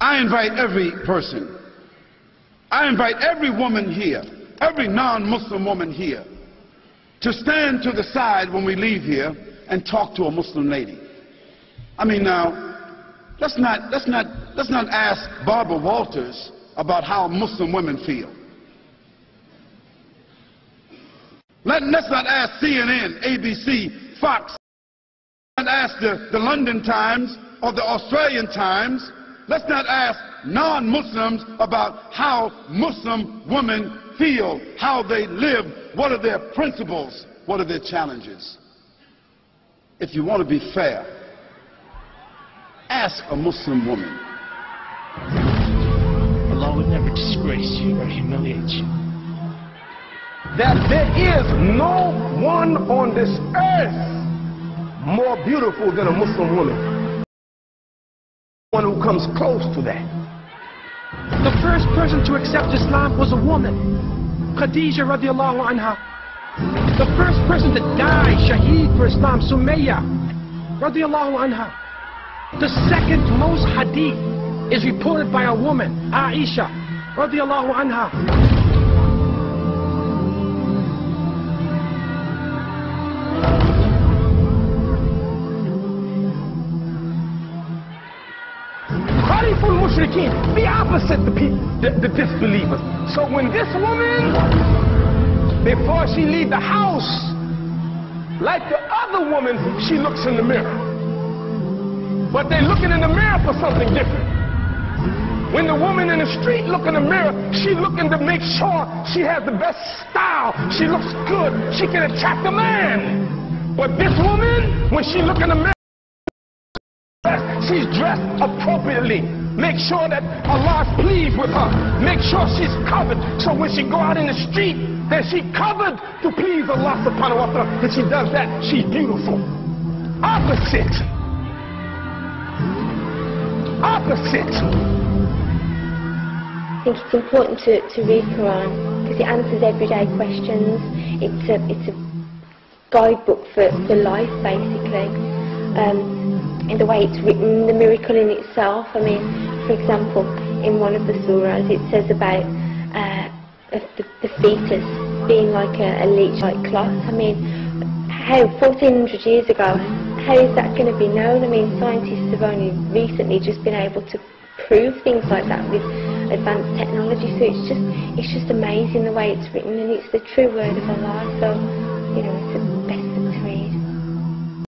I invite every person, I invite every woman here, every non-Muslim woman here, to stand to the side when we leave here and talk to a Muslim lady. I mean, now, let's not ask Barbara Walters about how Muslim women feel. Let's not ask CNN, ABC, Fox. Let's not ask the London Times or the Australian Times. Let's not ask non-Muslims about how Muslim women feel, how they live, what are their principles, what are their challenges. If you want to be fair, ask a Muslim woman. Allah would never disgrace you or humiliate you. That there is no one on this earth more beautiful than a Muslim woman. One who comes close to that. The first person to accept Islam was a woman, Khadija radiallahu anha. The first person to die shaheed for Islam, Sumayya radiallahu anha. The second most hadith is reported by a woman, Aisha radiallahu anha. Khaliful Mushrikeen, the opposite, the disbelievers. So when this woman, before she leaves the house, like the other woman, she looks in the mirror. But they're looking in the mirror for something different. When the woman in the street look in the mirror, she looking to make sure she has the best style. She looks good. She can attract a man. But this woman, when she look in the mirror, she's dressed appropriately. Make sure that Allah's pleased with her. Make sure she's covered. So when she go out in the street, then she covered to please Allah subhanahu wa ta'ala. When she does that, she's beautiful. Opposite. Opposite. I think it's important to read Quran because it answers everyday questions. It's a guidebook for life, basically. In the way it's written, the miracle in itself. I mean, for example, in one of the surahs it says about the fetus being like a leech-like cloth. I mean, how 1400 years ago, how is that going to be known? I mean, scientists have only recently just been able to prove things like that with advanced technology. So it's just amazing the way it's written, and it's the true word of Allah. So, you know, it's the best